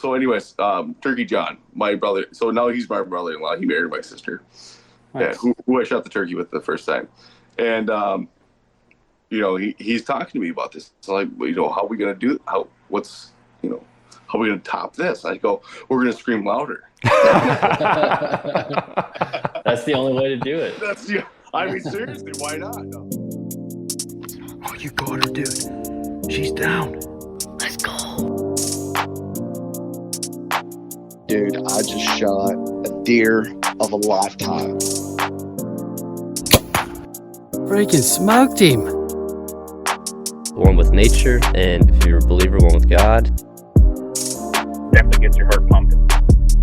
Anyways, Turkey John, my brother. So now he's my brother-in-law. He married my sister. Nice. Yeah, who I shot the turkey with the first time, and he's talking to me about this. It's like, how are we gonna do? How are we gonna top this? I go, we're gonna scream louder. That's the only way to do it. I mean, seriously, why not? No. Oh, you got her, dude. She's down. Let's go. Dude, I just shot a deer of a lifetime. Freaking smoked him. One with nature, and if you're a believer, one with God. Definitely gets your heart pumping.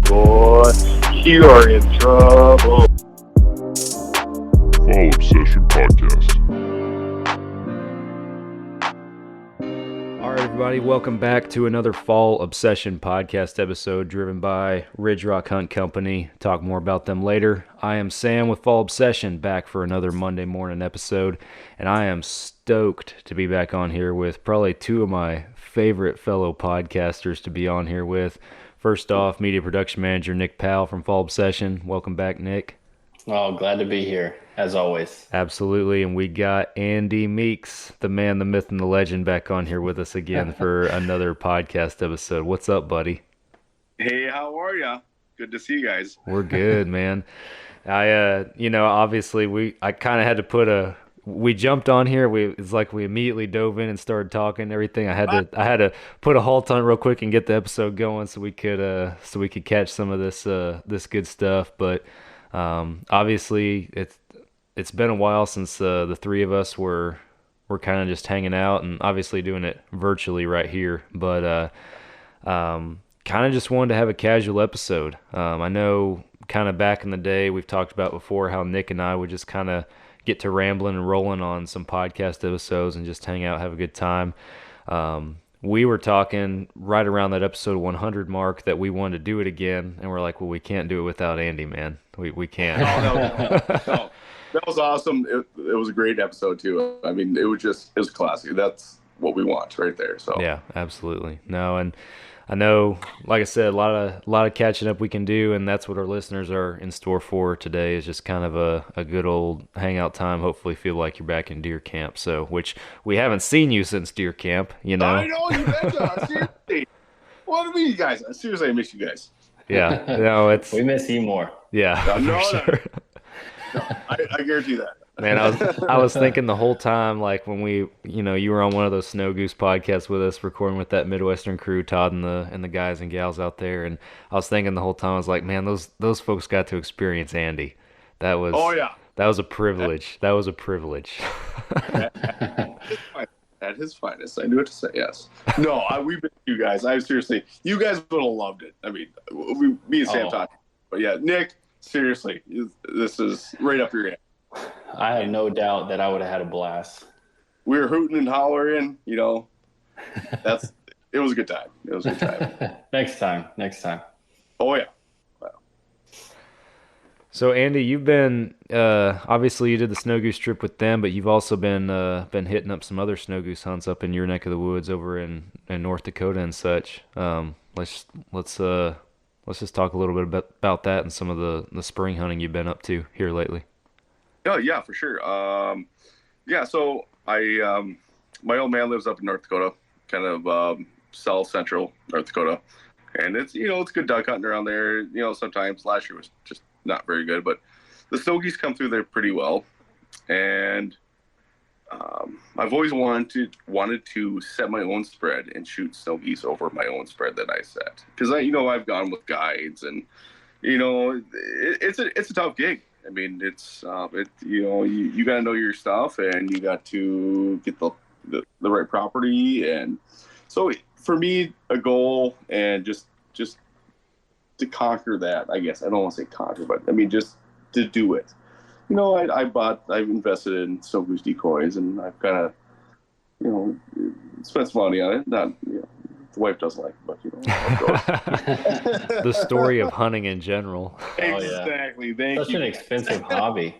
Boy, you are in trouble. Fall Obsession Podcast. All right, everybody, welcome back to another Fall Obsession Podcast episode driven by Ridge Rock Hunt Company. Talk more about them later. I am Sam with Fall Obsession, back for another Monday morning episode, and I am stoked to be back on here with probably two of my favorite fellow podcasters to be on here with. First off, Media Production Manager Nick Powell from Fall Obsession. Welcome back, Nick. Oh, glad to be here, as always. Absolutely, and we got Andy Meeks, the man, the myth, and the legend, back on here with us again for another podcast episode. What's up, buddy? Hey, how are ya? Good to see you guys. We're good, man. Obviously, I kind of had to we jumped on here. It's like we immediately dove in and started talking and everything. I had to put a halt on it real quick and get the episode going so we could catch some of this good stuff. But obviously, it's been a while since the three of us were kind of just hanging out and obviously doing it virtually right here. But kind of just wanted to have a casual episode. I know kind of back in the day we've talked about before how Nick and I would just kind of get to rambling and rolling on some podcast episodes and just hang out, have a good time. We were talking right around that episode 100 mark that we wanted to do it again, and we're like, well, we can't do it without Andy, man. We can't. No. That was awesome. It was a great episode too. I mean, it was classic. That's what we want right there. So yeah, absolutely. No, and I know, like I said, a lot of catching up we can do, and that's what our listeners are in store for today. Is just kind of a good old hangout time. Hopefully, feel like you're back in deer camp. So, which we haven't seen you since deer camp. You know. I know you betcha. Seriously, what do you guys? Seriously, I miss you guys. Yeah, no, we miss you more. Yeah, no, sure. No, I guarantee that. Man, I was thinking the whole time, like when you were on one of those Snow Goose podcasts with us, recording with that Midwestern crew, Todd and the guys and gals out there, and I was thinking the whole time, I was like, man, those folks got to experience Andy. That was that was a privilege. That was a privilege. At his finest, I knew what to say. Yes. No, we've been you guys. Seriously, you guys would have loved it. I mean, me and Sam talked, but yeah, Nick, seriously, this is right up your alley. I have no doubt that I would have had a blast. We were hooting and hollering, it was a good time. It was a good time. Next time. Oh yeah. Wow. So Andy, you've been obviously you did the Snow Goose trip with them, but you've also been hitting up some other Snow Goose hunts up in your neck of the woods over in North Dakota and such. Let's just talk a little bit about that and some of the spring hunting you've been up to here lately. Oh yeah, for sure. So I my old man lives up in North Dakota, kind of south central North Dakota, and it's it's good duck hunting around there. Sometimes last year was just not very good, but the snow geese come through there pretty well, and I've always wanted to set my own spread and shoot snow geese over my own spread that I set, because I've gone with guides, and it's a tough gig. I mean, it's you got to know your stuff, and you got to get the right property, and so for me, a goal and just to conquer that. I guess I don't want to say conquer, but I mean just to do it. I've invested in snow goose decoys, and I've kind of spent some money on it. Not the wife doesn't like it, but the story of hunting in general. Exactly. Thank you. Such an expensive hobby.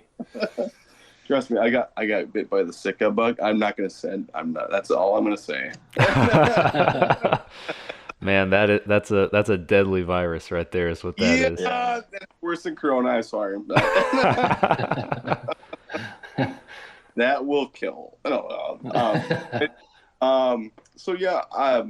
Trust me, I got bit by the Sika bug. I'm not. That's all I'm gonna say. Man, that's a deadly virus right there. Is what that is. Yeah, that's worse than Corona. I'm sorry. That will kill. No, so yeah,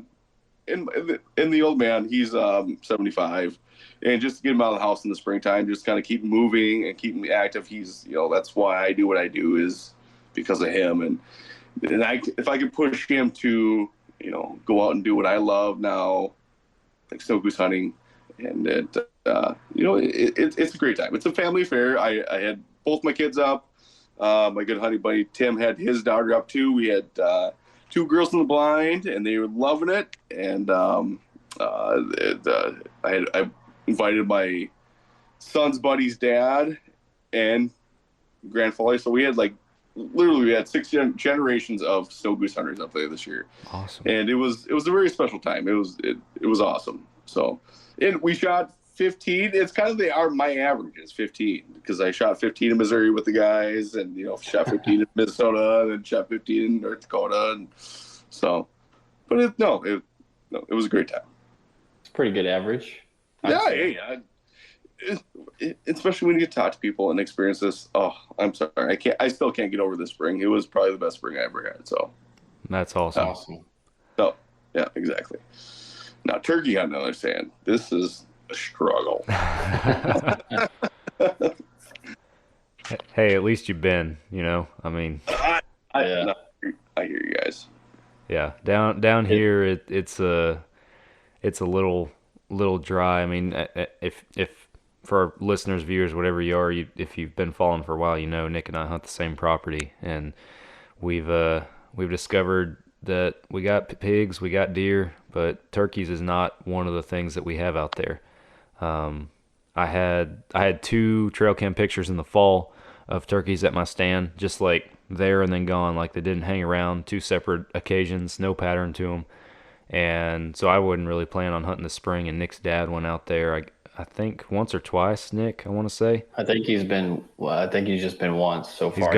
in the old man, he's 75, and just to get him out of the house in the springtime, just kind of keep moving and keep me active. He's, that's why I do what I do, is because of him. And if I could push him to, go out and do what I love now, like snow goose hunting, and it's a great time. It's a family affair. I had both my kids up. My good hunting buddy Tim had his daughter up too. We had 2 girls in the blind, and they were loving it. And I invited my son's buddy's dad and grandfather. So we had literally 6 generations of snow goose hunters up there this year. Awesome. And it was a very special time. It was awesome. So, and we shot 15. It's kind of my average is 15, because I shot 15 in Missouri with the guys, and shot 15 in Minnesota, and then shot 15 in North Dakota, and so. But it was a great time. It's pretty good average. Especially when you get to talk to people and experience this. Oh, I'm sorry, I still can't get over this spring. It was probably the best spring I ever had. So that's awesome. So yeah, exactly. Now turkey hunting, I understand. This is a struggle. Hey, at least you've been, I mean, I hear you guys. Yeah, down here it's a little dry. I mean, if for our listeners, viewers, whatever you are, if you've been following for a while, Nick and I hunt the same property, and we've discovered that we got pigs, we got deer, but turkeys is not one of the things that we have out there. I had 2 trail cam pictures in the fall of turkeys at my stand, just like there and then gone. Like they didn't hang around, 2 separate occasions, no pattern to them. And so I wouldn't really plan on hunting this spring. And Nick's dad went out there, I think once or twice. Nick, I want to say. I think he's just been once so far.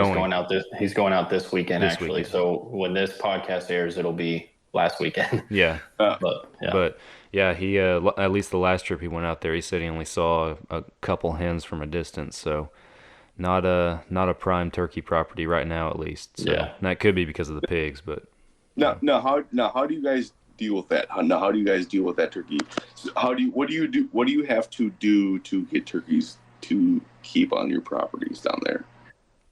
He's going out this weekend actually. So when this podcast airs, it'll be last weekend. Yeah. But he at least the last trip he went out there, he said he only saw a couple hens from a distance. So not a prime turkey property right now, at least. So, yeah. And that could be because of the pigs, but how do you guys deal with that? How do you guys deal with that turkey? So what do you have to do to get turkeys to keep on your properties down there?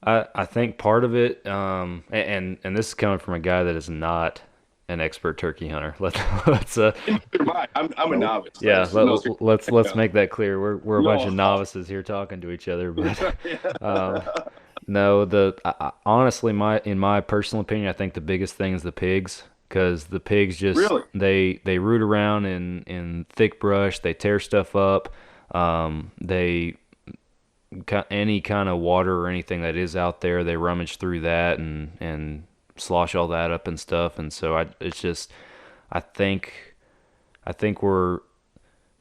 I think part of it, and this is coming from a guy that is not an expert turkey hunter. Let's I'm a novice. Yeah, let's make that clear. We're a bunch of novices here talking to each other, but no. Honestly, in my personal opinion, I think the biggest thing is the pigs, because the pigs just really? they root around in thick brush. They tear stuff up. Any kind of water or anything that is out there, they rummage through that and slosh all that up and stuff. And so I think we're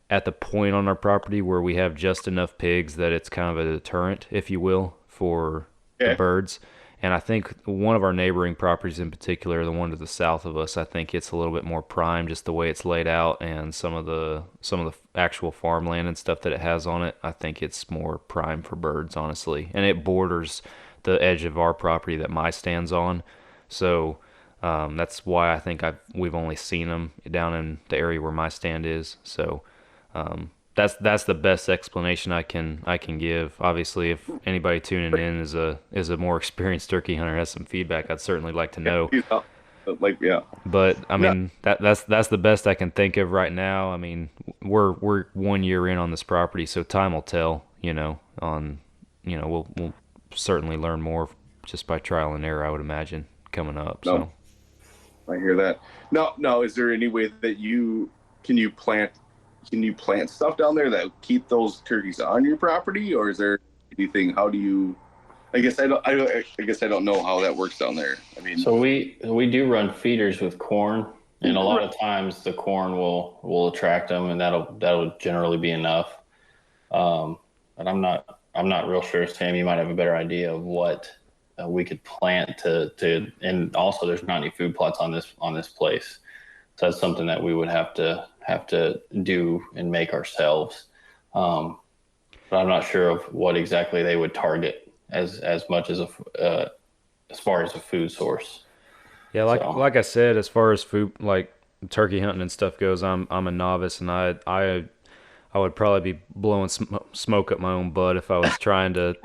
at the point on our property where we have just enough pigs that it's kind of a deterrent, if you will, for the birds. And I think one of our neighboring properties in particular, the one to the south of us, I think it's a little bit more prime, just the way it's laid out, and some of the actual farmland and stuff that it has on it. I think it's more prime for birds, honestly. And it borders the edge of our property that my stand's on. So that's why I think we've only seen them down in the area where my stand is. So that's the best explanation I can give. Obviously, if anybody tuning in is a more experienced turkey hunter, has some feedback, I'd certainly like to know. But I mean, that's the best I can think of right now. I mean, we're 1 year in on this property, so time will tell. We'll certainly learn more just by trial and error, I would imagine, coming up. No, so I hear that. No. Is there any way that can you plant stuff down there that keep those turkeys on your property, or is there anything? How do you? I guess I don't know how that works down there. I mean, so we do run feeders with corn, and a lot of times the corn will attract them, and that'll generally be enough. But I'm not real sure, Sam. You might have a better idea of what we could plant and also there's not any food plots on this place, so that's something that we would have to have to do and make ourselves. But I'm not sure of what exactly they would target as much as as far as a food source. Yeah, like I said, as far as food, like turkey hunting and stuff goes, I'm a novice, and I would probably be blowing smoke up my own butt if I was trying to,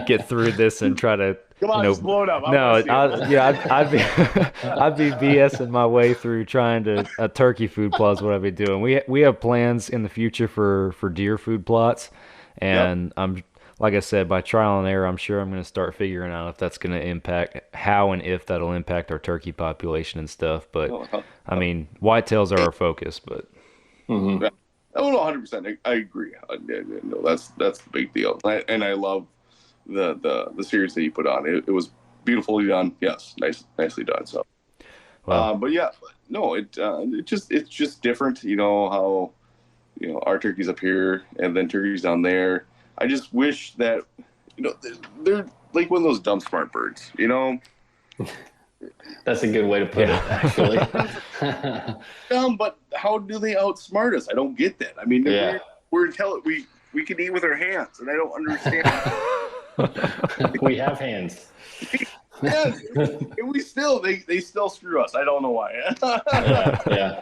get through this and try to. Come on, just blow it up. I'd be I'd be BSing my way through trying to a turkey food plot is what I'd be doing. We have plans in the future for deer food plots, and I'm like I said, by trial and error, I'm sure I'm going to start figuring out if that's going to impact how and if that'll impact our turkey population and stuff. But I mean, whitetails are our focus, but. Mm-hmm. Yeah. Oh no, 100%. I agree. No, that's the big deal, and I love the series that you put on. It was beautifully done. Yes, nicely done. So, but yeah, no, it's just different. How our turkeys up here and then turkeys down there. I just wish that they're like one of those dumb smart birds. That's a good way to put it, actually. Dumb, but how do they outsmart us? I don't get that. I mean, we're intelligent. We can eat with our hands, and I don't understand. We have hands. Yeah, and they still screw us. I don't know why. yeah.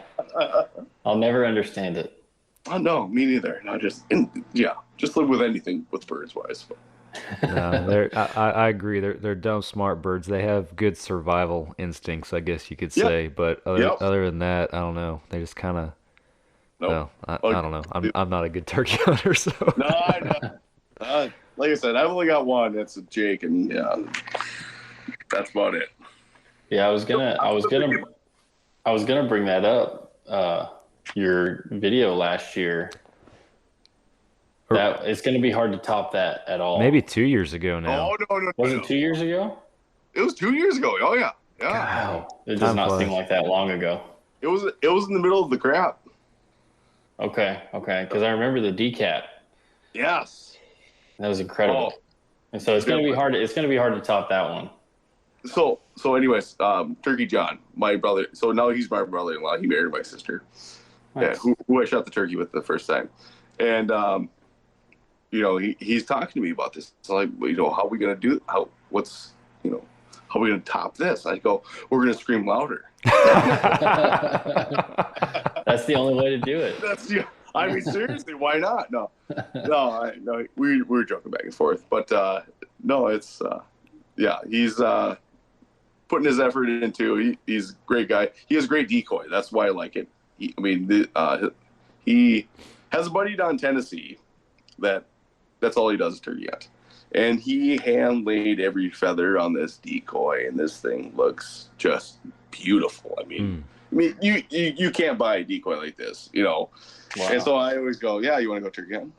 I'll never understand it. Oh no, me neither. Just live with anything with birds wise. No, I agree. They're dumb, smart birds. They have good survival instincts, I guess you could say. But other than that, I don't know. They just kind of. No, I don't know. I'm not a good turkey hunter, so. No, I know. Like I said, I've only got one. That's Jake, and that's about it. Yeah, I was gonna bring that up. Your video last year. That it's going to be hard to top that at all. Maybe 2 years ago now. Oh no! Was it 2 years ago? It was 2 years ago. Oh yeah. Wow. It does not seem like that long ago. It was in the middle of the crap. Okay. Because I remember the DCAT. Yes. That was incredible. And so it's going to be hard. It's going to be hard to top that one. So anyways, Turkey John, my brother. So now he's my brother-in-law. He married my sister. Nice. Yeah, who I shot the turkey with the first time, and he's talking to me about this. So like, how are we gonna do? How are we gonna top this? I go, we're gonna scream louder. That's the only way to do it. I mean, seriously, why not? No. We were joking back and forth, but no, it's he's putting his effort into. He's a great guy. He has great decoy. That's why I like it. He has a buddy down in Tennessee that's all he does is turkey hunt. And he hand laid every feather on this decoy, and this thing looks just beautiful. I mean, you can't buy a decoy like this, Wow. And so I always go, yeah, you want to go turkey hunting?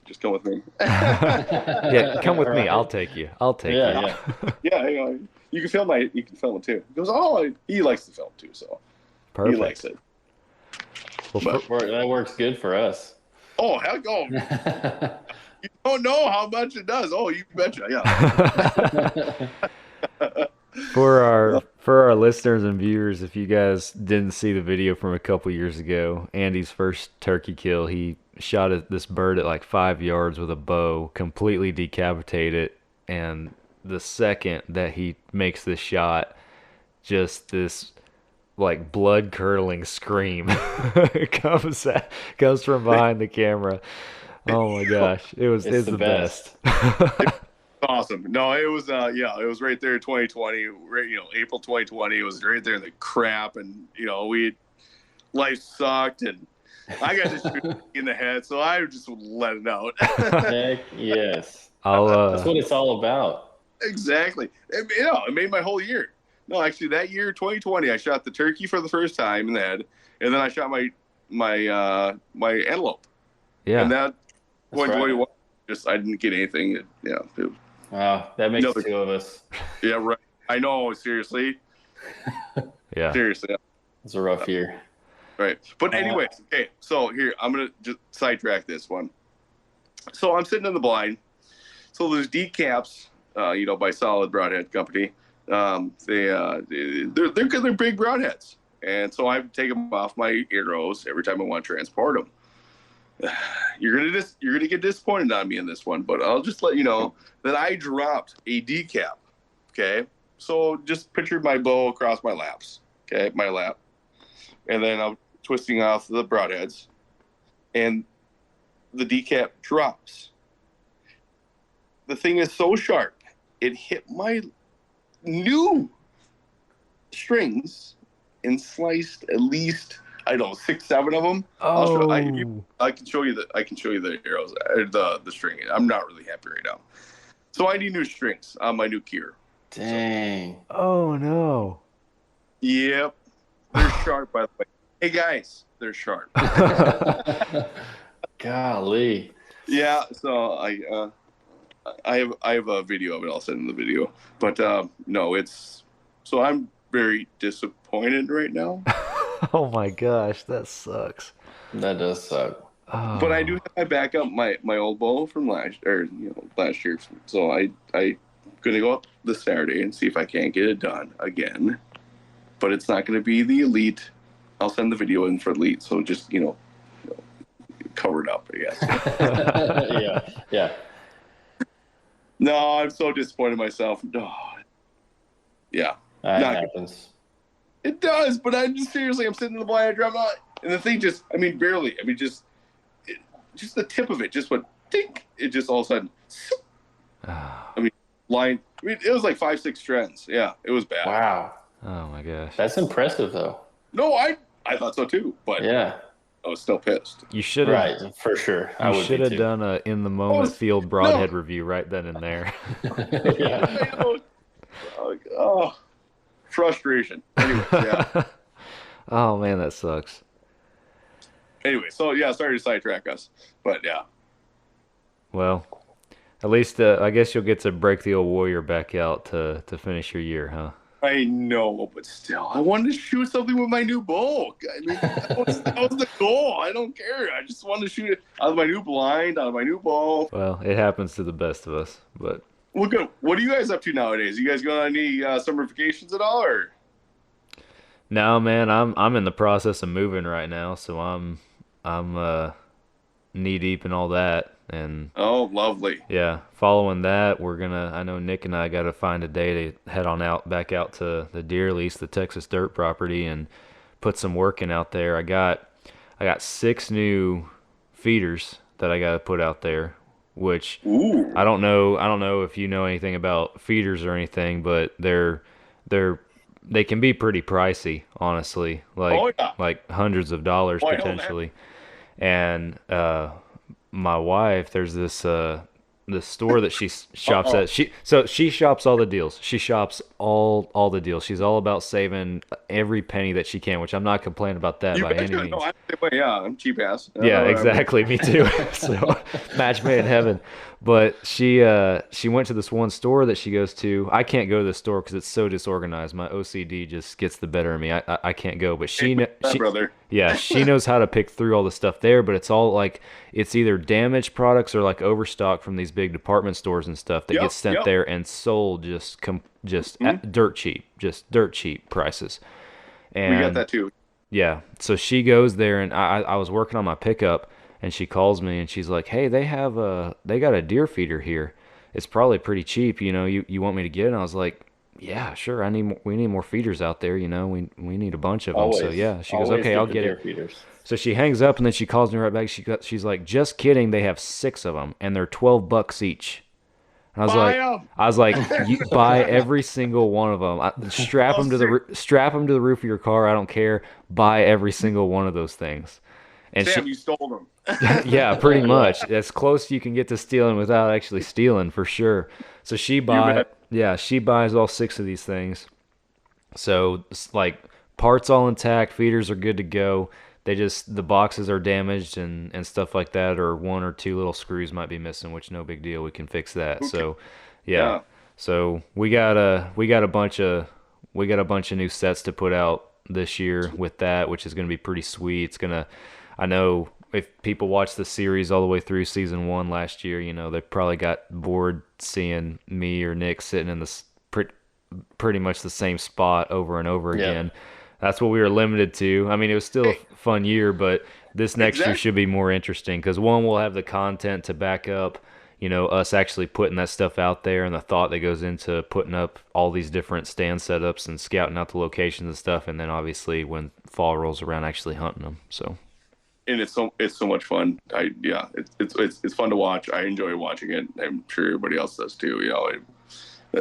Just come with me. Yeah, come with me. I'll take you. Yeah. Yeah, you can film it too. He goes, he likes to film too, so perfect. He likes it. Well, that works good for us. Oh, heck, you don't know how much it does. Oh, you betcha, yeah. For our listeners and viewers, if you guys didn't see the video from a couple years ago, Andy's first turkey kill, he shot this bird at like 5 yards with a bow, completely decapitated, and the second that he makes this shot, just this like blood curdling scream comes from behind the camera. Oh my gosh, it was the best. Awesome. No, it was it was right there in 2020, right, April 2020. It was right there in the crap, and life sucked, and I got this in the head, so I just let it out. Heck yes. That's what it's all about. Exactly. It made my whole year. No, actually, that year, 2020, I shot the turkey for the first time in the head, and then I shot my antelope. Yeah. And that 2021, I didn't get anything. Wow, that makes two of us. Yeah, right. I know, seriously. Yeah. Seriously. It's a rough year. Right. But anyways, okay, so here, I'm going to just sidetrack this one. So I'm sitting in the blind. So there's decaps, by Solid Broadhead Company. They're big broadheads. And so I've taken them off my arrows every time I want to transport them. You're gonna get disappointed on me in this one, but I'll just let you know that I dropped a decap. Okay, so just picture my bow across my laps. Okay, my lap, and then I'm twisting off the broadheads, and the decap drops. The thing is so sharp, it hit my new strings and sliced at least, I don't know, 6, 7 of them. Oh. I can show you the arrows, the string. I'm not really happy right now. So I need new strings on my new gear. Dang. Oh no. Yep. They're sharp, by the way. Hey guys, they're sharp. Golly. Yeah, so I have a video of it. I'll send in the video. But no, so I'm very disappointed right now. Oh my gosh, that sucks. That does suck. Oh. But I do have my backup, my old bow from last year. So I'm gonna go up this Saturday and see if I can't get it done again. But it's not gonna be the elite. I'll send the video in for elite. So just cover it up, I guess. Yeah. No, I'm so disappointed in myself. Oh, yeah. That happens. It does, but I'm sitting in the blind, I drop out, and the thing barely. Just the tip of it just went dink. It just all of a sudden. It was like 5, 6 strands. Yeah, it was bad. Wow. Oh my gosh. That's impressive, though. No, I thought so too, but yeah, I was still pissed. You should have. Right, for sure. You should have done a in the moment field broadhead review right then and there. Yeah. Oh, frustration. Anyway, yeah. Oh man, that sucks. Anyway, so yeah, sorry to sidetrack us, but yeah. Well, at least I guess you'll get to break the old warrior back out to finish your year, huh? I know, but still, I wanted to shoot something with my new bow. That was the goal. I don't care. I just wanted to shoot it out of my new blind, out of my new bow. Well, it happens to the best of us, but. What are you guys up to nowadays? You guys going on any summer vacations at all, or? No, man. I'm in the process of moving right now, so I'm knee deep in all that. And oh, lovely. Yeah, following that, I know Nick and I got to find a day to head on back out to the deer lease, the Texas dirt property, and put some work in out there. I got 6 new feeders that I got to put out there, which Ooh. I don't know if you know anything about feeders or anything, but they can be pretty pricey, honestly, like hundreds of dollars potentially. And my wife, there's this store that she shops at. She shops all the deals. She shops all the deals. She's all about saving every penny that she can, which I'm not complaining about that by any means. I'm cheap ass. Yeah, exactly. Me too. So match made in heaven. But she went to this one store that she goes to. I can't go to this store because it's so disorganized. My OCD just gets the better of me. I can't go. But she knows how to pick through all the stuff there. But it's all like it's either damaged products or like overstock from these big department stores and stuff that gets sent there and sold at dirt cheap prices. And we got that too. Yeah. So she goes there, and I was working on my pickup. And she calls me and she's like, "Hey, they got a deer feeder here. It's probably pretty cheap. You want me to get it?" And I was like, "Yeah, sure. We need more feeders out there. We need a bunch of them." Always. So yeah, she goes, "Okay, I'll get it." Feeders. So she hangs up and then she calls me right back. She's like, "Just kidding. They have 6 of them and they're $12 each." And I was like, you buy every single one of them. Strap them to the roof of your car. I don't care. Buy every single one of those things. And Sam, you stole them. Yeah, pretty much. As close you can get to stealing without actually stealing, for sure. So she buys all 6 of these things. So like parts all intact, feeders are good to go. The boxes are damaged and stuff like that, or 1 or 2 little screws might be missing, which no big deal. We can fix that. Okay. So yeah. So we got a bunch of new sets to put out this year with that, which is going to be pretty sweet. I know if people watch the series all the way through season 1 last year, they probably got bored seeing me or Nick sitting in this pretty much the same spot over and over again. That's what we were limited to. I mean, it was still a fun year, but this next year should be more interesting because one, we'll have the content to back up, us actually putting that stuff out there and the thought that goes into putting up all these different stand setups and scouting out the locations and stuff. And then obviously when fall rolls around, actually hunting them. So. And it's so much fun. It's fun to watch. I enjoy watching it. I'm sure everybody else does too.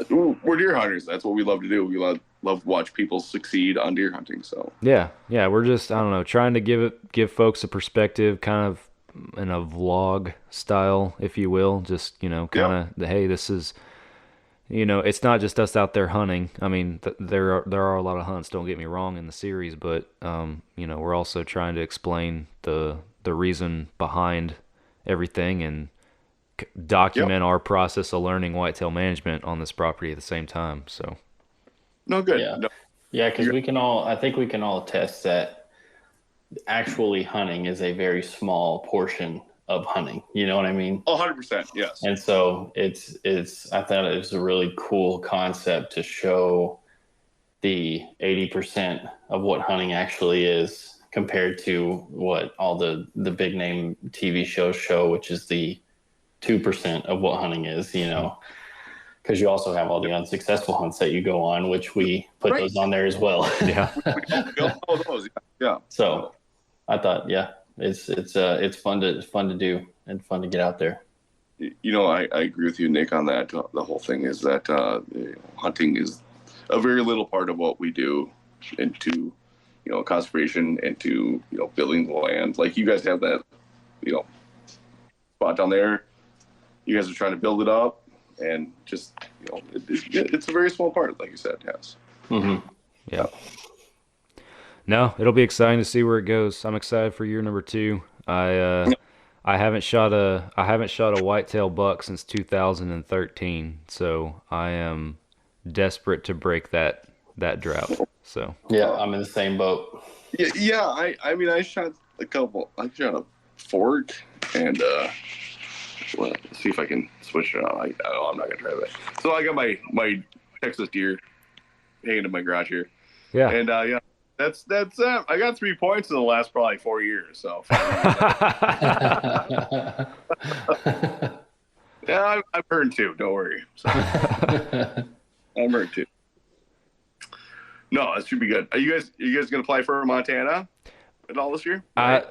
We're deer hunters. That's what we love to do. We love to watch people succeed on deer hunting. So yeah, we're just, I don't know, trying to give folks a perspective, kind of in a vlog style, if you will. Just hey, this is, it's not just us out there hunting. I mean, there are a lot of hunts. Don't get me wrong in the series, but we're also trying to explain the reason behind everything and document our process of learning whitetail management on this property at the same time. So, no good. Yeah, because I think we can all attest that actually hunting is a very small portion of hunting. You know what I mean? 100%, yes. And so I thought it was a really cool concept to show the 80% of what hunting actually is compared to what all the big name TV shows show, which is the 2% of what hunting is, because you also have all the unsuccessful hunts that you go on, which we put those on there as well. Yeah. Yeah. So I thought, it's fun to do and fun to get out there. I agree with you, Nick, on that. The whole thing is that hunting is a very little part of what we do into, conservation, into, building the land. Like you guys have that, spot down there. You guys are trying to build it up, and just, it's a very small part, like you said, yes. Mm-hmm. Yeah. No, it'll be exciting to see where it goes. I'm excited for year number 2. I haven't shot a whitetail buck since 2013, so I am desperate to break that drought. So yeah, I'm in the same boat. Yeah. I mean, I shot a couple. I shot a fork, and let's see if I can switch it out. I'm not gonna try that. So I got my Texas deer hanging in my garage here. Yeah, and That's I got 3 points in the last probably 4 years. So yeah, I've earned 2. Don't worry. So, I've earned 2. No, it should be good. Are you guys gonna apply for Montana at all this year? I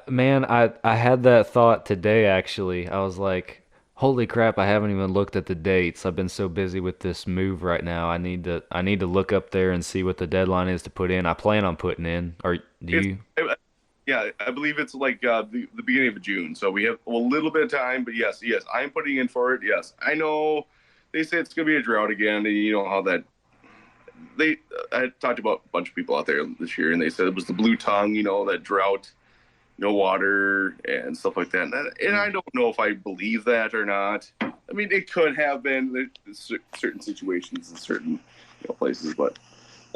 had that thought today actually. I was like, holy crap, I haven't even looked at the dates. I've been so busy with this move right now. I need to look up there and see what the deadline is to put in. I plan on putting in. Or do you? Yeah, I believe it's like the beginning of June. So we have a little bit of time, but yes, I'm putting in for it. Yes, I know they say it's going to be a drought again, and you know how that I talked about a bunch of people out there this year, and they said it was the blue tongue, that drought, no water and stuff like that. And I don't know if I believe that or not. I mean, it could have been certain situations in certain places, but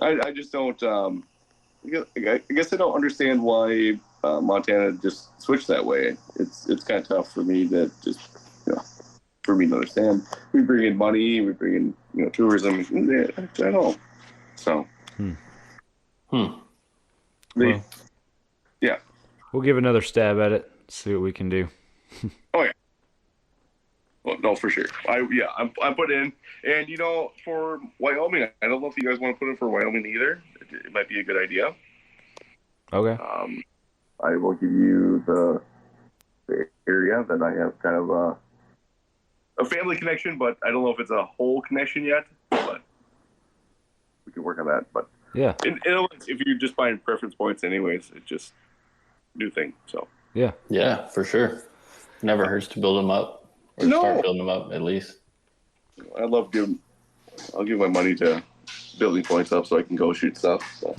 I just don't. I guess I don't understand why Montana just switched that way. It's kind of tough for me to just for me to understand. We bring in money, we bring in tourism. I don't know. So. Yeah. We'll give another stab at it. See what we can do. Oh yeah. Well, no, for sure. I'm put in, and for Wyoming, I don't know if you guys want to put in for Wyoming either. It might be a good idea. Okay. I will give you the area that I have kind of a family connection, but I don't know if it's a whole connection yet. But we can work on that. But yeah, if you're just buying preference points, anyways, it's just new thing. So yeah, for sure. Never hurts to build them up. Or start building them up, at least. I'll give my money to building points up so I can go shoot stuff. So.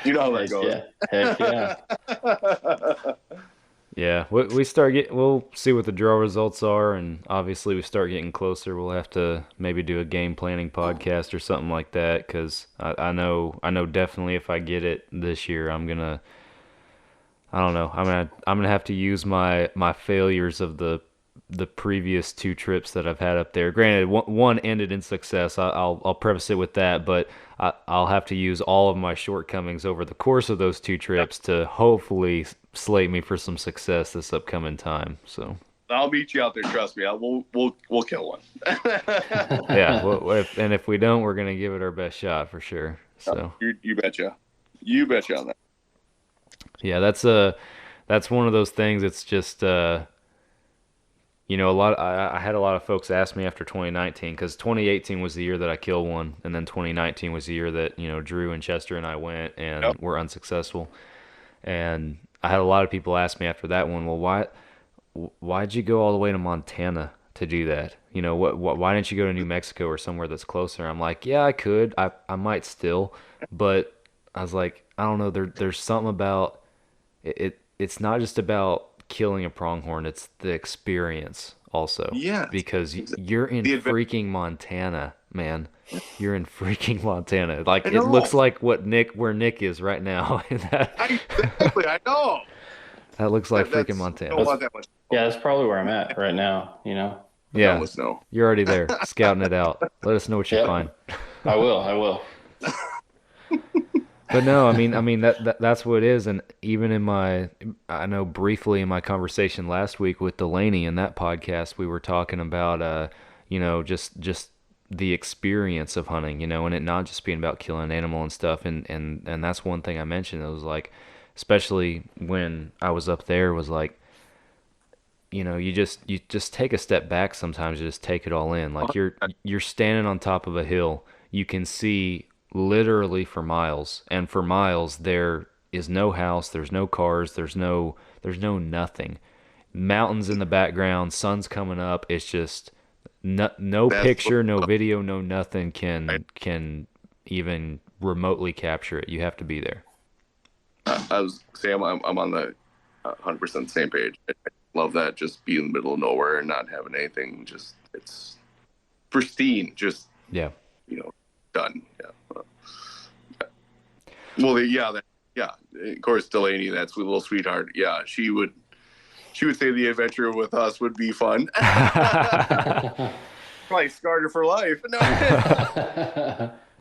You know how that goes. Yeah. Heck yeah. Yeah, we'll see what the draw results are, and obviously we start getting closer. We'll have to maybe do a game planning podcast or something like that, because I know definitely if I get it this year, I'm gonna have to use my failures of the the previous 2 trips that I've had up there. Granted, one ended in success. I'll preface it with that, but I'll have to use all of my shortcomings over the course of those 2 trips to hopefully slate me for some success this upcoming time. So I'll meet you out there. Trust me. We'll kill one. yeah, if we don't, we're gonna give it our best shot for sure. So you betcha. You betcha on that. Yeah, that's one of those things. It's just I had a lot of folks ask me after 2019, because 2018 was the year that I killed one, and then 2019 was the year that Drew and Chester and I went and were unsuccessful. And I had a lot of people ask me after that one, well, why'd you go all the way to Montana to do that? Why didn't you go to New Mexico or somewhere that's closer? I'm like, yeah, I could, I might still, but I was like, I don't know. There's something about it. It's not just about killing a pronghorn. It's the experience also. Yeah. Because you're in freaking Montana, man. You're in freaking Montana. Like, it looks like where Nick is right now. Exactly. I know. That looks like freaking Montana. Yeah, that's probably where I'm at right now. Yeah. You're already there, scouting it out. Let us know what you find. I will. But no, I mean that's what it is. And even I know briefly in my conversation last week with Delaney in that podcast, we were talking about just the experience of hunting, and it not just being about killing an animal and stuff. And that's one thing I mentioned. It was like, especially when I was up there, was like, you just take a step back sometimes. You just take it all in. Like, you're standing on top of a hill. You can see literally for miles, and for miles there is no house, there's no cars, there's no nothing. Mountains in the background, sun's coming up. It's just no picture, no video, no nothing can even remotely capture it. You have to be there. Sam, I'm on the 100% same page. I love that, just be in the middle of nowhere and not having anything. Just, it's pristine. Just done. Well, of course, Delaney, that's a little sweetheart. Yeah, she would say the adventure with us would be fun. Probably scarred her for life.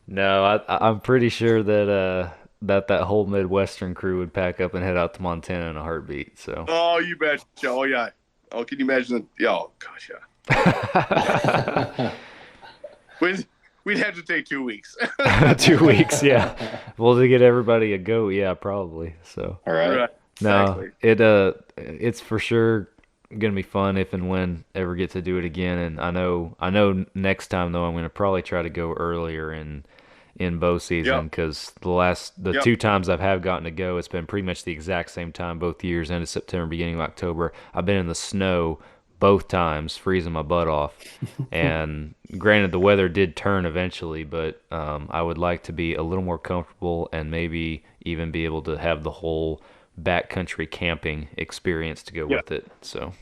No, I'm pretty sure that that whole Midwestern crew would pack up and head out to Montana in a heartbeat. So. Oh, you betcha. Oh yeah. Oh, can you imagine? Oh gosh, yeah. We'd have to take 2 weeks. 2 weeks, yeah. Well, to get everybody a goat, yeah, probably. So. All right. No, it's for sure gonna be fun if and when ever get to do it again. And I know next time though, I'm gonna probably try to go earlier in bow season, because the 2 times I've gotten to go, it's been pretty much the exact same time both years, end of September, beginning of October. I've been in the snow both times, freezing my butt off. And granted, the weather did turn eventually, but I would like to be a little more comfortable and maybe even be able to have the whole backcountry camping experience to go with it. So.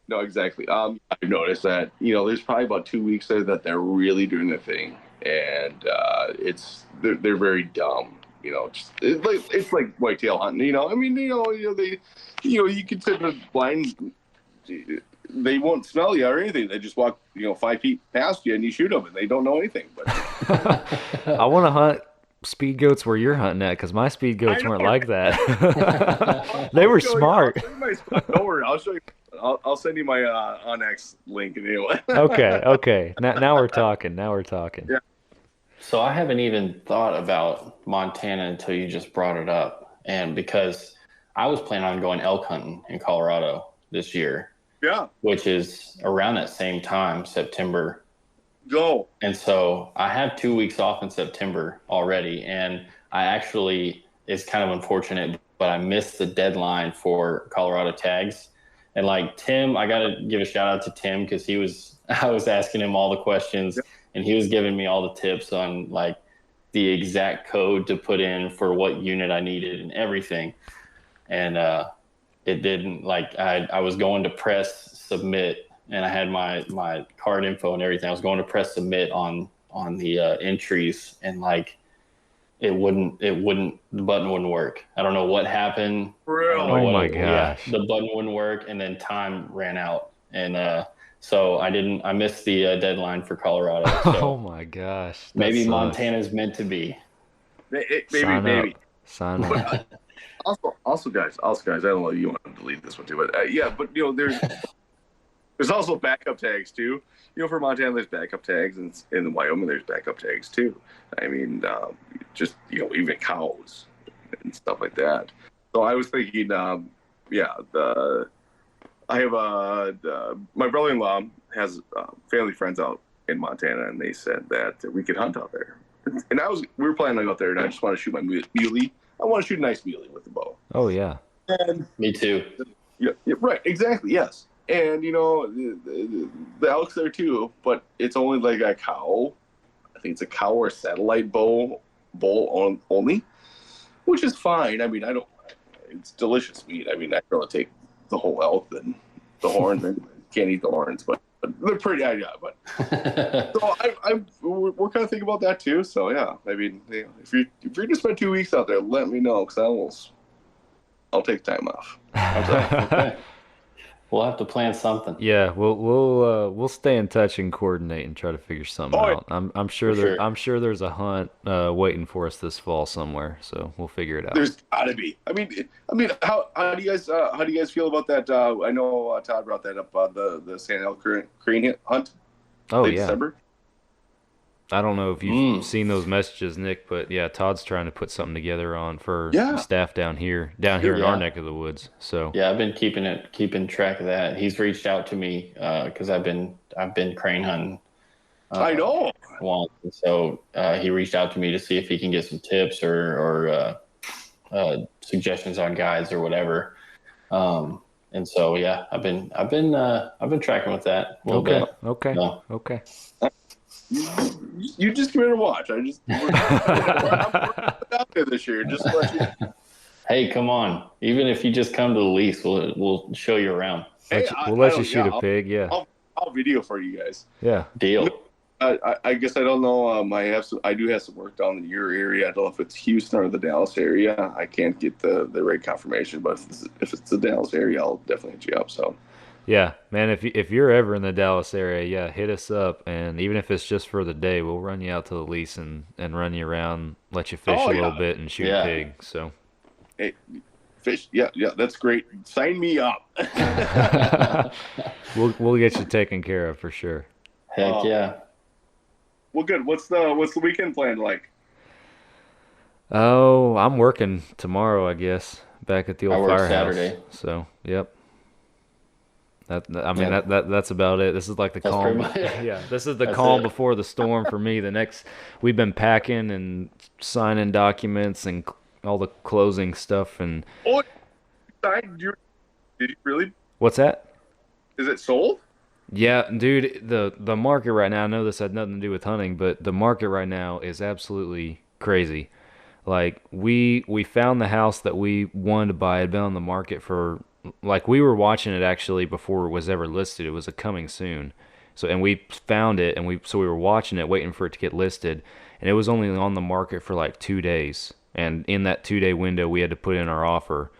No, exactly. I've noticed that there's probably about 2 weeks there that they're really doing the thing, and they're very dumb. It's like whitetail hunting. I mean, they you can sit in a blind. They won't smell you or anything. They just walk 5 feet past you and you shoot them, and they don't know anything. But I want to hunt speed goats where you're hunting at, because my speed goats weren't like that. They were smart. Don't worry, I'll show you. I'll send you my Onyx link anyway. Okay. Now we're talking. Yeah. So I haven't even thought about Montana until you just brought it up, and because I was planning on going elk hunting in Colorado this year. Yeah. Which is around that same time, September. Go. And so I have 2 weeks off in September already, and I actually, it's kind of unfortunate, but I missed the deadline for Colorado tags. And like Tim, I got to give a shout out to Tim, because I was asking him all the questions, and he was giving me all the tips on like the exact code to put in for what unit I needed and everything. And it didn't, like, I was going to press submit, and I had my card info and everything. I was going to press submit on the entries, and like the button wouldn't work. I don't know what happened. Really? Oh my gosh. Yeah, the button wouldn't work, and then time ran out and so I missed the deadline for Colorado. So Oh my gosh. That maybe sucks. Montana's meant to be. Maybe. Sign up. Also, guys, I don't know if you want to delete this one too, but but there's also backup tags too. For Montana, there's backup tags, and in Wyoming, there's backup tags too. I mean, just even cows and stuff like that. So I was thinking, I have my brother-in-law has family friends out in Montana, and they said that we could hunt out there. And we were planning to go out there, and I just want to shoot my muley. I want to shoot a nice muley with the bow. Oh yeah. And me too. Yeah, right, exactly, yes. And the elk's there too, but it's only like a cow. I think it's a cow or satellite bull only, which is fine. I mean, it's delicious meat. I mean, I'd rather take the whole elk than the horns. I can't eat the horns, but they're pretty. But so we're kind of thinking about that too. So yeah, I mean, if you're gonna spend 2 weeks out there, let me know, because I'll take time off. Okay. We'll have to plan something. Yeah, we'll stay in touch and coordinate and try to figure something out. I'm sure I'm sure there's a hunt waiting for us this fall somewhere, so we'll figure it out. There's gotta be. I mean, how do you guys feel about that? I know Todd brought that up. The San El Crane hunt. Oh late yeah. December. I don't know if you've seen those messages, Nick, but yeah, Todd's trying to put something together on for staff down here in our neck of the woods. So yeah, I've been keeping track of that. He's reached out to me because I've been crane hunting. I know. Once, and so he reached out to me to see if he can get some tips or suggestions on guides or whatever. And so yeah, I've been tracking with that a little bit. Okay. So, okay. You just come here to watch. I'm out there this year. Just to let you. Hey, come on! Even if you just come to the lease, we'll show you around. We'll let you shoot a pig. Yeah. I'll video for you guys. Yeah. Deal. I guess I don't know. I do have some work down in your area. I don't know if it's Houston or the Dallas area. I can't get the right confirmation, but if it's the Dallas area, I'll definitely hit you up. So. Yeah, man, if you're ever in the Dallas area, yeah, hit us up, and even if it's just for the day, we'll run you out to the lease and run you around, let you fish a little bit and shoot a pig. So, hey, fish, yeah, that's great. Sign me up. We'll get you taken care of for sure. Heck yeah. Well, good. What's the weekend plan like? Oh, I'm working tomorrow, I guess, back at the old firehouse. Saturday. So, yep. That's about it. This is like the calm. Yeah, this is the calm before the storm for me. We've been packing and signing documents and all the closing stuff and. Oh, did you really? What's that? Is it sold? Yeah, dude. The market right now. I know this had nothing to do with hunting, but the market right now is absolutely crazy. Like we found the house that we wanted to buy. It had been on the market for. Like we were watching it actually before it was ever listed. It was a coming soon. So and we found it and we were watching it, waiting for it to get listed, and it was only on the market for like 2 days. And in that 2-day window, we had to put in our offer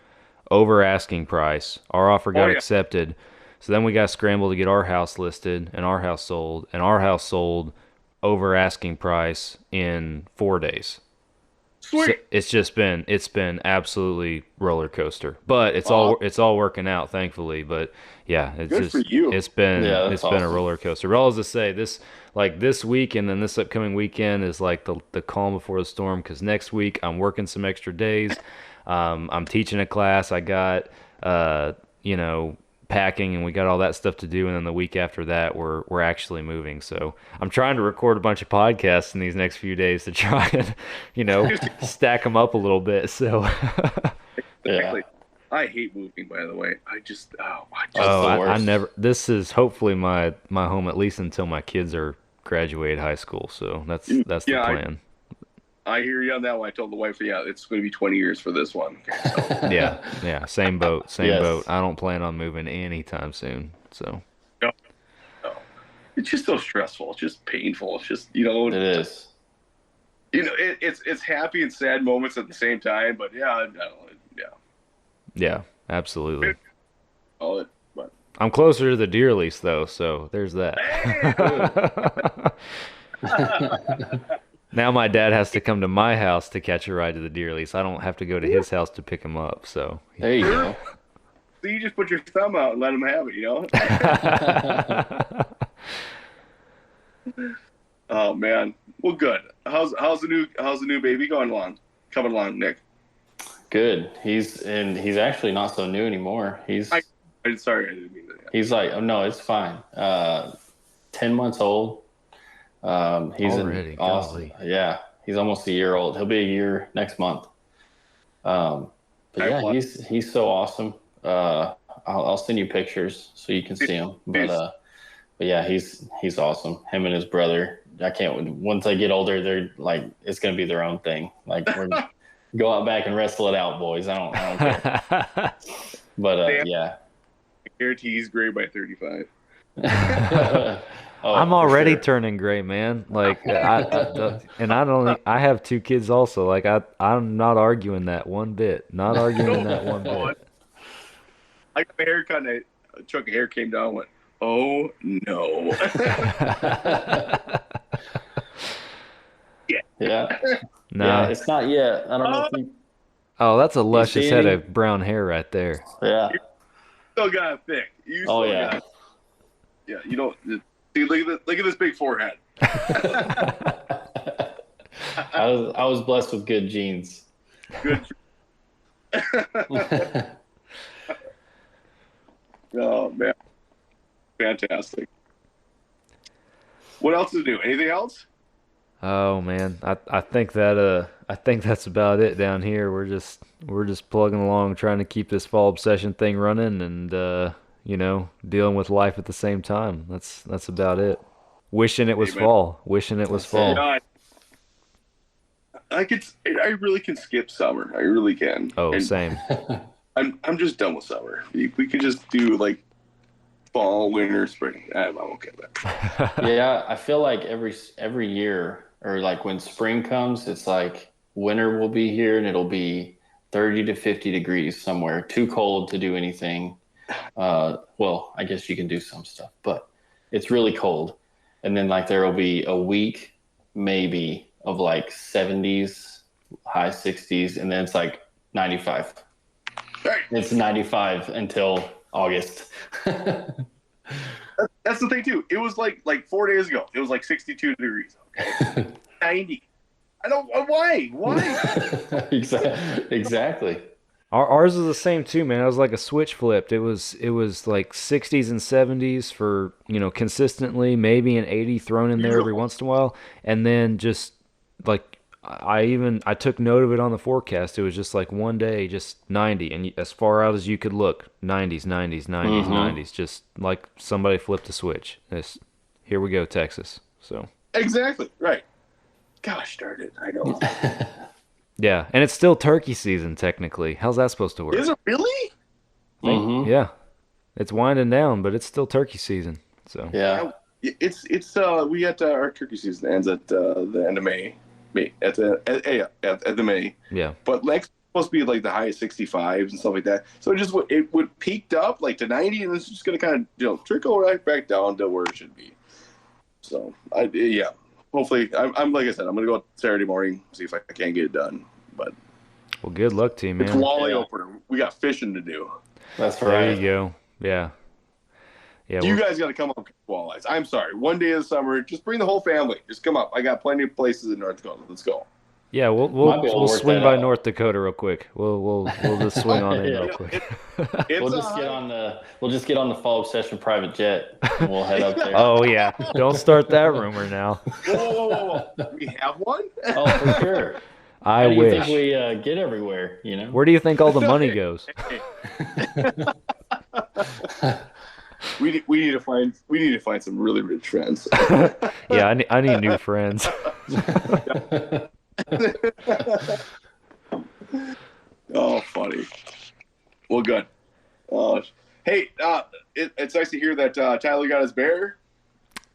over asking price. Our offer got accepted. So then we got scrambled to get our house listed and our house sold, and our house sold over asking price in 4 days. So it's been absolutely roller coaster, but it's all working out, thankfully. But yeah, it's been a roller coaster. But all to say, this week and then this upcoming weekend is like the calm before the storm, because next week I'm working some extra days. I'm teaching a class. I got packing, and we got all that stuff to do, and then the week after that we're actually moving. So I'm trying to record a bunch of podcasts in these next few days to try and stack them up a little bit. So exactly. I hate moving, by the way. I never. This is hopefully my home, at least until my kids are graduate high school. So that's the plan. I hear you on that one. I told the wife, it's going to be 20 years for this one. Okay, so. Yeah, same boat, boat. I don't plan on moving anytime soon. So no. It's just so stressful. It's just painful. It's just it is. It's happy and sad moments at the same time. But yeah, absolutely. But I'm closer to the deer lease though, so there's that. Now my dad has to come to my house to catch a ride to the deer lease. I don't have to go to his house to pick him up. So There you go. So you just put your thumb out and let him have it, you know? Oh man. Well, good. How's the new baby coming along, Nick? Good. He's actually not so new anymore. Sorry, I didn't mean that. He's like, oh no, it's fine. 10 months old. He's Already, golly. Yeah, he's almost a year old. He'll be a year next month. But yeah, he's so awesome. I'll send you pictures so you can see him. But yeah, he's awesome. Him and his brother. I can't. Once they get older, they're like, it's gonna be their own thing. Like, we're go out back and wrestle it out, boys. I don't care. But yeah. I guarantee he's gray by 35. Oh, I'm already sure. turning gray, man. Like, I have 2 kids also. Like, I'm not arguing that one bit. Not arguing that one bit. I got my hair cut and a chunk of hair came down and went, oh no. Yeah. No. Yeah, it's not yet. I don't know if you. Oh, that's a luscious see head any? of brown hair right there. Yeah. Still got it thick. You Oh still yeah. got it. Yeah, you don't see. Look at this big forehead. I was blessed with good genes. Good. Oh man, fantastic. What else to do? Anything else? Oh man, I think that's about it down here. We're just plugging along, trying to keep this fall obsession thing running, and dealing with life at the same time. That's about it. Wishing it was Amen. fall. Wishing it was fall. God, I really can skip summer. I really can. Oh, And same. I'm just done with summer. We could just do like fall, winter, spring. I'm okay with that. Yeah, I feel like every year, or like when spring comes, it's like winter will be here and it'll be 30 to 50 degrees somewhere. Too cold to do anything. Well, I guess you can do some stuff, but it's really cold. And then like there will be a week maybe of like 70s, high 60s, and then it's like 95. Right. It's 95 until August. That's the thing too. It was like 4 days ago. It was like 62 degrees. Okay. 90. I don't. Why? Exactly. Ours is the same too, man. It was like a switch flipped. It was like 60s and 70s for, consistently, maybe an 80 thrown in there every once in a while, and then just like I took note of it on the forecast. It was just like one day just 90, and as far out as you could look, 90s, 90s, 90s, 90s, just like somebody flipped a switch. Here we go, Texas. So Exactly. Right. Gosh darn it. I know. yeah, and it's still turkey season technically. How's that supposed to work? Is it really? Yeah, it's winding down, but it's still turkey season. So Yeah. It's we got our turkey season ends at the end of May. At the May. yeah. But next supposed to be like the high of 65s and stuff like that. So it would peaked up like to 90, and it's just gonna kind of trickle right back down to where it should be. So hopefully I'm like I said, I'm gonna go out Saturday morning, see if I can get it done. But Well, good luck to you, man. it's walleye opener. We got fishing to do. That's There right. you go. Yeah. Yeah. You guys got to come up with walleyes. I'm sorry. One day of the summer, just bring the whole family. Just come up. I got plenty of places in North Dakota. Let's go. Yeah, Might be able to we'll work swing that by out. North Dakota real quick. We'll just swing on in Yeah. real quick. It's We'll just get on the Fall Obsession private jet and we'll head up there. Oh yeah, don't start that rumor now. Whoa. We have one? Oh, for sure. I How do you wish. think we get everywhere? Where do you think all the money goes? We need to find some really rich friends. Yeah, I need new friends. Oh, funny. Well, good. Hey, it's nice to hear that Tyler got his bear.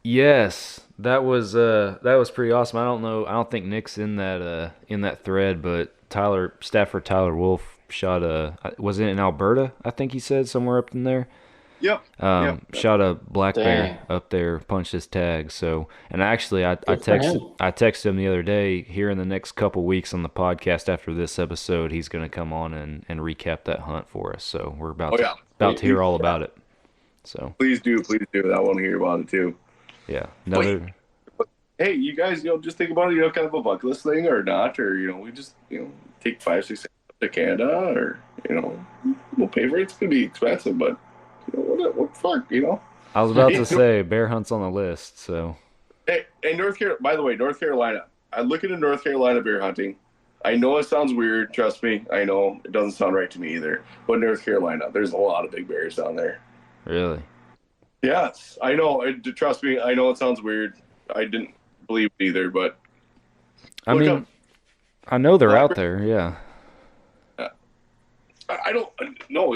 Yes, that was pretty awesome. I don't think Nick's in that thread, but Stafford Tyler Wolf shot was it in Alberta? I think he said somewhere up in there. Shot a black Dang. bear up there, punched his tag. So, and actually, I Good for him. texted him the other day. Here in the next couple weeks on the podcast after this episode, he's going to come on and recap that hunt for us. So we're about to hear all about it. So Please do. I want to hear about it too. yeah, Hey, you guys, just think about it, kind of a bucket list thing or not, or we just, take 5, 6 to Canada, or we'll pay for it. It's gonna be expensive, but what the fuck, I was about to say bear hunts on the list. So Hey, North Carolina. By the way, North Carolina. I look into North Carolina bear hunting. I know it sounds weird. Trust me, I know it doesn't sound right to me either. But North Carolina, there's a lot of big bears down there. really, Yes, I know. Trust me, I know it sounds weird. I didn't believe it either, but I mean, I know they're out there. Yeah. I don't know.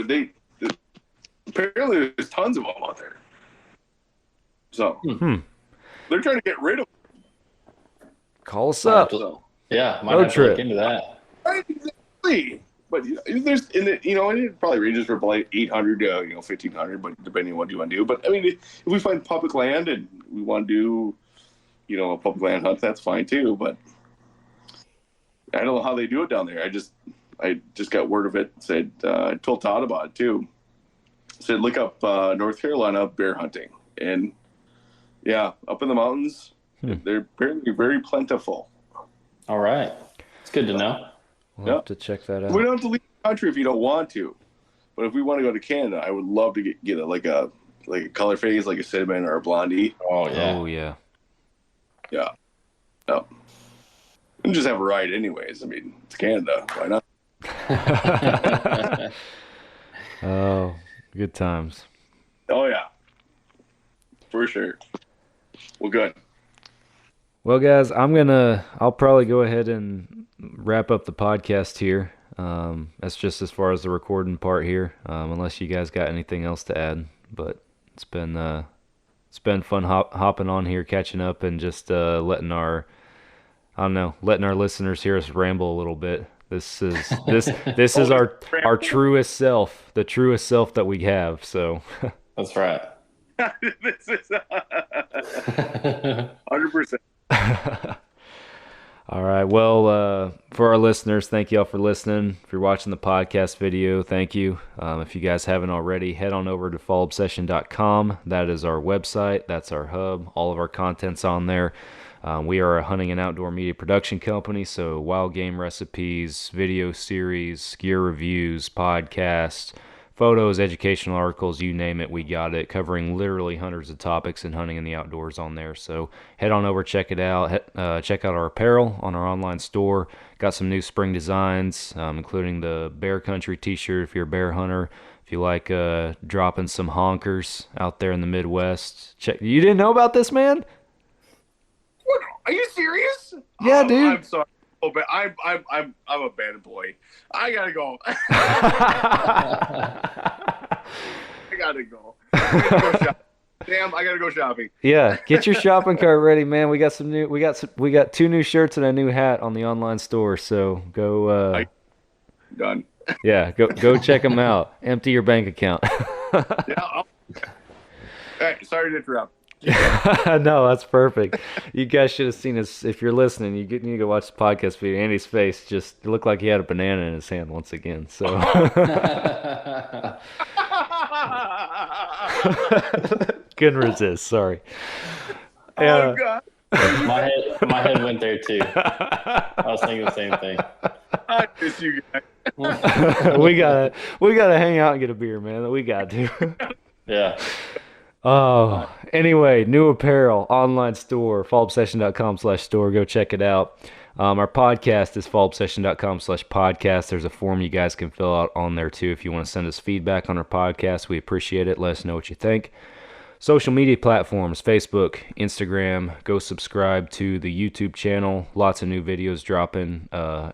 Apparently there's tons of them out there. So they're trying to get rid of them. Call us up. Yeah, might Road have to trip. look into that. Right, exactly. But there's it probably ranges from like 800 to 1,500, but depending on what you want to do. But I mean, if we find public land and we want to do a public land hunt, that's fine too. But I don't know how they do it down there. I just got word of it. Said I told Todd about it too. Said look up North Carolina bear hunting, and yeah, up in the mountains, they're apparently very plentiful. All right. It's good to know. We'll have to check that out. We don't have to leave the country if you don't want to, but if we want to go to Canada, I would love to get a color phase, like a cinnamon or a blondie. Oh, yeah. Oh yeah. Yeah. No. And just have a ride anyways. I mean, it's Canada. Why not? Oh, good times. Oh, yeah. For sure. Well, good. Well, guys, I'll probably go ahead and wrap up the podcast here. That's just as far as the recording part here, unless you guys got anything else to add. But it's been fun hopping on here, catching up, and just letting our listeners hear us ramble a little bit. This is our truest self, the truest self that we have. So That's right. This is 100%. All right. Well, for our listeners, thank you all for listening. If you're watching the podcast video, thank you. If you guys haven't already, head on over to fallobsession.com. That is our website. That's our hub. All of our content's on there. We are a hunting and outdoor media production company, so wild game recipes, video series, gear reviews, podcasts, photos, educational articles, you name it, we got it, covering literally hundreds of topics in hunting and the outdoors on there. So head on over, check it out. Check out our apparel on our online store. Got some new spring designs, including the Bear Country t-shirt if you're a bear hunter. If you like dropping some honkers out there in the Midwest. Check. You didn't know about this, man? What? Are you serious? Yeah, dude. I'm sorry. Oh, but I'm a bad employee. I gotta go. I gotta go. Damn, I gotta go shopping. Yeah, get your shopping cart ready, man. We got two new shirts and a new hat on the online store. So go. Done. Yeah, go check them out. Empty your bank account. Yeah. Hey, sorry to interrupt. No, that's perfect. You guys should have seen us. If you're listening, you need to go watch the podcast video. Andy's face just looked like he had a banana in his hand once again. So couldn't resist. Sorry. Oh God. My head went there too. I was thinking the same thing. I miss you guys. we gotta hang out and get a beer, man. We got to. Yeah. Oh, anyway, new apparel, online store, fallobsession.com/store. Go check it out. Our podcast is fallobsession.com/podcast. There's a form you guys can fill out on there too if you want to send us feedback on our podcast. We appreciate it. Let us know what you think. Social media platforms, Facebook, Instagram. Go subscribe to the YouTube channel. Lots of new videos dropping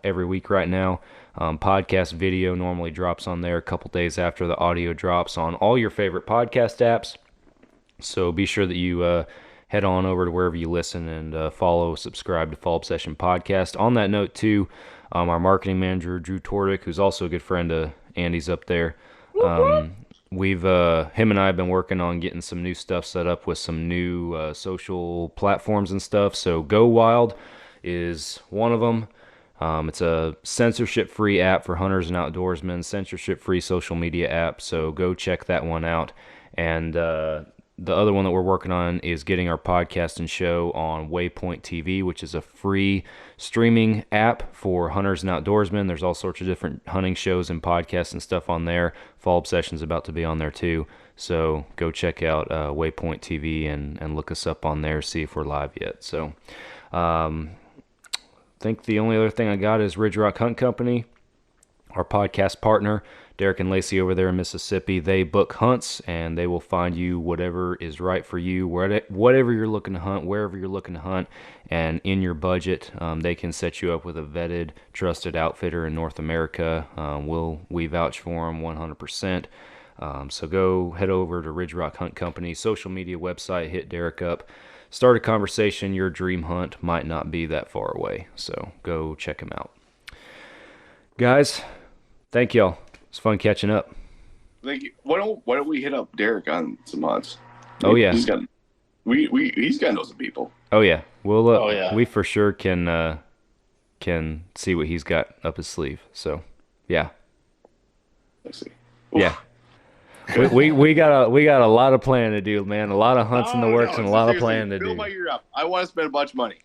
every week right now. Podcast video normally drops on there a couple days after the audio drops on all your favorite podcast apps. So be sure that you head on over to wherever you listen and subscribe to Fall Obsession Podcast. On that note, too, our marketing manager, Drew Tordick, who's also a good friend of Andy's up there, we've him and I have been working on getting some new stuff set up with some new social platforms and stuff. So Go Wild is one of them. It's a censorship-free app for hunters and outdoorsmen, censorship-free social media app. So go check that one out. And the other one that we're working on is getting our podcast and show on Waypoint TV, which is a free streaming app for hunters and outdoorsmen. There's all sorts of different hunting shows and podcasts and stuff on there. Fall Obsession's about to be on there too. So go check out Waypoint TV and look us up on there, see if we're live yet. So I think the only other thing I got is Ridge Rock Hunt Company, our podcast partner. Derek and Lacey over there in Mississippi, they book hunts, and they will find you whatever is right for you, whatever you're looking to hunt, wherever you're looking to hunt, and in your budget, they can set you up with a vetted, trusted outfitter in North America. We vouch for them 100%. So go head over to Ridge Rock Hunt Company, social media website, hit Derek up, start a conversation. Your dream hunt might not be that far away, so go check them out. Guys, thank y'all. It's fun catching up. Thank you. Why don't we hit up Derek on some hunts? Oh yeah, he's got to know some people. Oh yeah, we for sure can see what he's got up his sleeve. So yeah, let's see. Yeah, we got a lot of planning to do, man. A lot of hunts in the works and a lot of planning to do. Fill my ear up. I want to spend a bunch of money.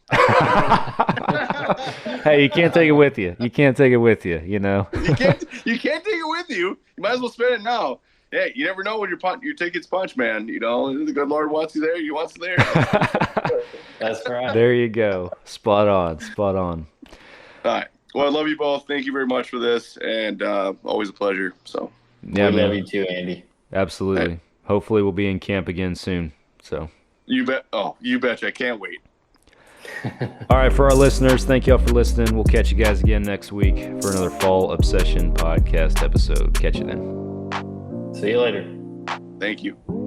Hey, you can't take it with you. You can't take it with you. You know. You can't take it with you. You might as well spend it now. Hey, you never know when your ticket's punched, man. You know, the good Lord wants you there. He wants you there. That's right. There you go. Spot on. All right. Well, I love you both. Thank you very much for this, and always a pleasure. So. Yeah, we love you too, Andy. Absolutely. Hey. Hopefully, we'll be in camp again soon. So. You bet. Oh, you betcha. I can't wait. All right, for our listeners, thank y'all for listening. We'll catch you guys again next week for another Fall Obsession podcast episode. Catch you then. See you later. Thank you.